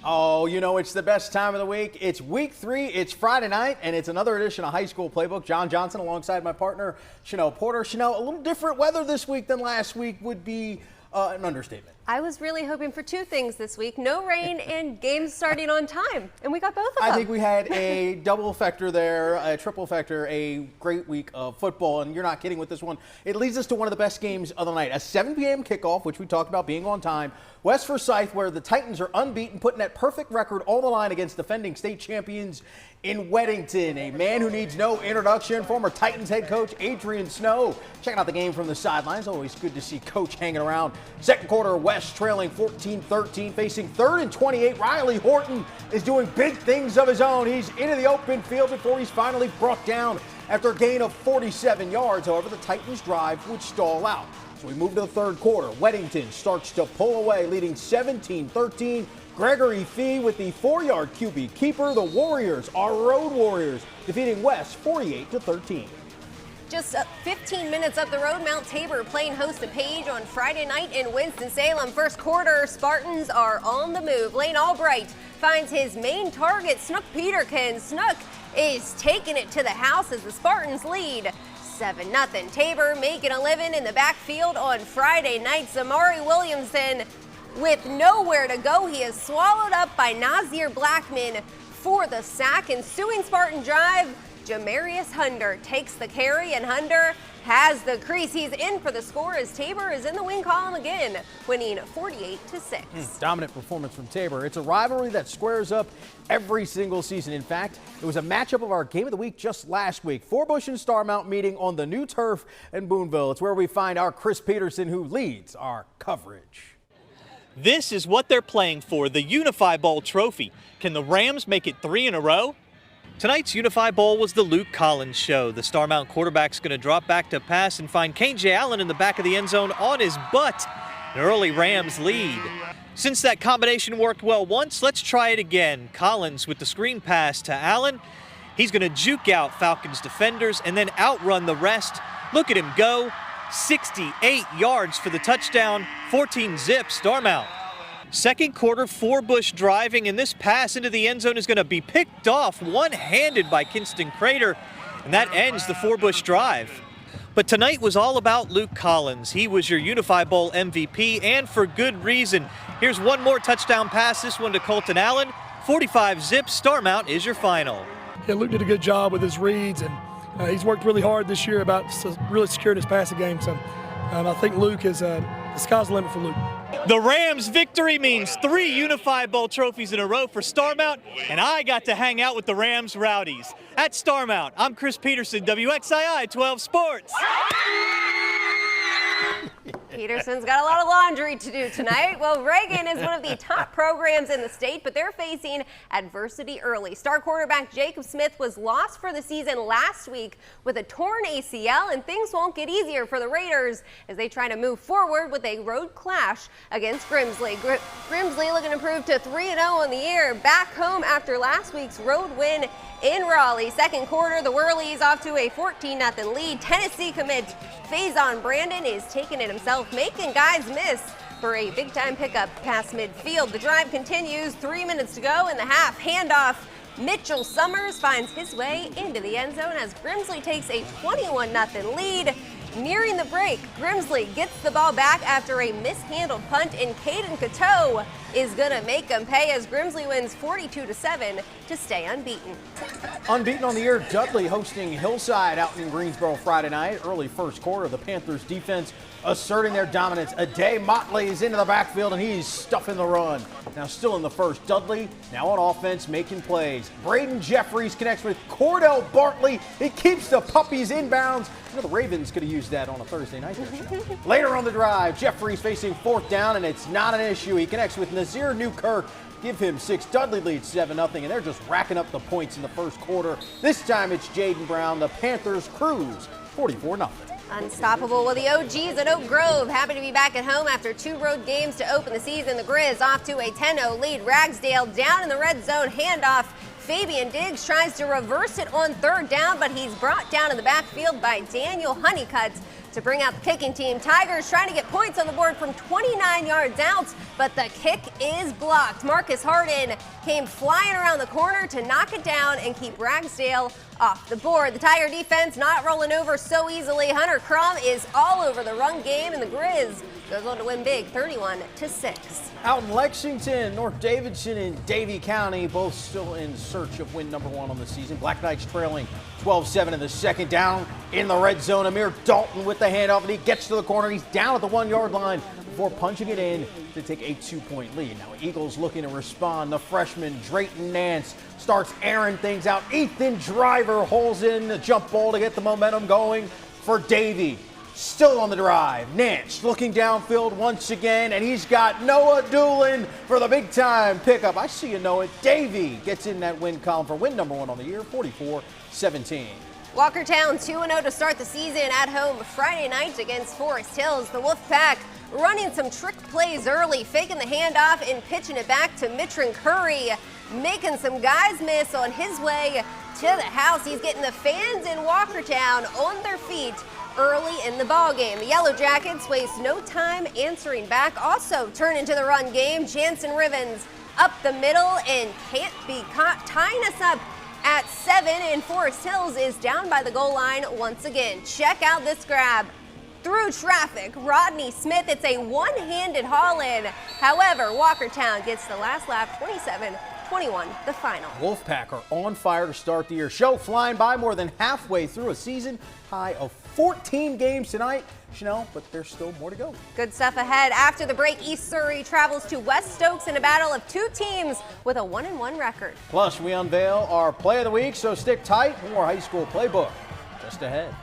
Oh, you know, it's the best time of the week. It's week 3, it's Friday night, and it's another edition of High School Playbook. John Johnson alongside my partner, Chanel Porter. Chanel, a little different weather this week than last week would be an understatement. I was really hoping for two things this week: no rain and games starting on time, and we got both of them. I think we had a double factor there, a triple factor, a great week of football, and you're not kidding with this one. It leads us to one of the best games of the night, a 7 p.m. kickoff, which we talked about being on time. West Forsyth, where the Titans are unbeaten, putting that perfect record on the line against defending state champions in Weddington. A man who needs no introduction, former Titans head coach Adrian Snow. Checking out the game from the sidelines. Always good to see Coach hanging around. Second quarter, West trailing 14-13, facing 3rd and 28. Riley Horton is doing big things of his own. He's into the open field before he's finally brought down after a gain of 47 yards. However, the Titans' drive would stall out. So we move to the third quarter. Weddington starts to pull away, leading 17-13. Gregory Fee with the 4-yard QB keeper. The Warriors are Road Warriors, defeating West 48-13. Just 15 minutes up the road, Mount Tabor playing host to Page on Friday night in Winston-Salem. First quarter, Spartans are on the move. Lane Albright finds his main target, Snook Peterkin. Snook is taking it to the house as the Spartans lead 7-0. Tabor making a living in the backfield on Friday night. Zamari Williamson with nowhere to go. He is swallowed up by Nazir Blackman for the sack. Ensuing Spartan drive, Jamarius Hunder takes the carry, and Hunder has the crease. He's in for the score as Tabor is in the win column again, winning 48-6. Dominant performance from Tabor. It's a rivalry that squares up every single season. In fact, it was a matchup of our Game of the Week just last week. Forbush and Starmount meeting on the new turf in Boonville. It's where we find our Chris Peterson, who leads our coverage. This is what they're playing for, the Unify Bowl trophy. Can the Rams make it 3 in a row? Tonight's Unify Bowl was the Luke Collins show. The Starmount quarterback's going to drop back to pass and find KJ Allen in the back of the end zone on his butt. An early Rams lead. Since that combination worked well once, let's try it again. Collins with the screen pass to Allen. He's going to juke out Falcons defenders and then outrun the rest. Look at him go. 68 yards for the touchdown, 14 zips, Starmount. Second quarter, Forbush driving, and this pass into the end zone is going to be picked off one-handed by Kinston Crater, and that ends the Forbush drive. But tonight was all about Luke Collins. He was your Unify Bowl MVP, and for good reason. Here's one more touchdown pass, this one to Colton Allen. 45 zips, Starmount is your final. Yeah, Luke did a good job with his reads, and he's worked really hard this year about really securing his passing game. So I think Luke is the sky's the limit for Luke. The Rams' victory means 3 Unify Bowl trophies in a row for Starmount, and I got to hang out with the Rams rowdies. At Starmount, I'm Chris Peterson, WXII 12 Sports. Peterson's got a lot of laundry to do tonight. Well, Reagan is one of the top programs in the state, but they're facing adversity early. Star quarterback Jacob Smith was lost for the season last week with a torn ACL, and things won't get easier for the Raiders as they try to move forward with a road clash against Grimsley. Grimsley looking to improve to 3-0 on the year, back home after last week's road win in Raleigh. Second quarter, the Whirlies off to a 14-0 lead. Tennessee commit Faison Brandon is taking it himself, making guys miss for a big-time pickup past midfield. The drive continues, 3 minutes to go in the half. Handoff, Mitchell Summers finds his way into the end zone as Grimsley takes a 21-0 lead. Nearing the break, Grimsley gets the ball back after a mishandled punt, and Caden Cateau is going to make them pay as Grimsley wins 42-7 to stay unbeaten. Unbeaten on the year, Dudley hosting Hillside out in Greensboro Friday night. Early first quarter, the Panthers defense asserting their dominance. Adae Motley is into the backfield, and he's stuffing the run. Now still in the first, Dudley now on offense making plays. Braden Jeffries connects with Cordell Bartley. He keeps the puppies inbounds. You know, the Ravens could have used that on a Thursday night. Later on the drive, Jeffries facing 4th down, and it's not an issue. He connects with Nazir Newkirk. Give him 6. Dudley leads 7-0, and they're just racking up the points in the first quarter. This time it's Jaden Brown. The Panthers cruise 44-0. Unstoppable. Well, the OGs at Oak Grove happy to be back at home after 2 road games to open the season. The Grizz off to a 10-0 lead. Ragsdale down in the red zone. Handoff. Fabian Diggs tries to reverse it on 3rd down, but he's brought down in the backfield by Daniel Honeycutt. to bring out the kicking team. Tigers trying to get points on the board from 29 yards out, but the kick is blocked. Marcus Harden came flying around the corner to knock it down and keep Ragsdale off the board. The Tiger defense not rolling over so easily. Hunter Crum is all over the run game, and the Grizz goes on to win big, 31-6. Out in Lexington, North Davidson and Davie County both still in search of win number 1 on the season. Black Knights trailing 12-7 in the second. Down in the red zone, Amir Dalton with the handoff, and he gets to the corner. He's down at the 1-yard line before punching it in to take a 2-point lead. Now Eagles looking to respond. The freshman Drayton Nance starts airing things out. Ethan Driver holes in the jump ball to get the momentum going for Davie. Still on the drive. Nance looking downfield once again, and he's got Noah Doolin for the big time pickup. I see you, Noah. Davie gets in that win column for win number 1 on the year, 44-17. Walkertown 2-0 to start the season at home Friday night against Forest Hills. The Wolfpack running some trick plays early, faking the handoff and pitching it back to Mitrin Curry, making some guys miss on his way to the house. He's getting the fans in Walkertown on their feet early in the ball game. The Yellow Jackets waste no time answering back. Also turn into the run game. Jansen Rivens up the middle and can't be caught, tying us up at 7, and Forest Hills is down by the goal line once again. Check out this grab through traffic. Rodney Smith, it's a one-handed haul-in. However, Walkertown gets the last lap, 27-21, the final. Wolfpack are on fire to start the year. Show flying by, more than halfway through a season high of 14 games tonight, Chanel, but there's still more to go. Good stuff ahead. After the break, East Surrey travels to West Stokes in a battle of 2 teams with a 1-1 record. Plus, we unveil our play of the week, so stick tight. More high school playbook just ahead.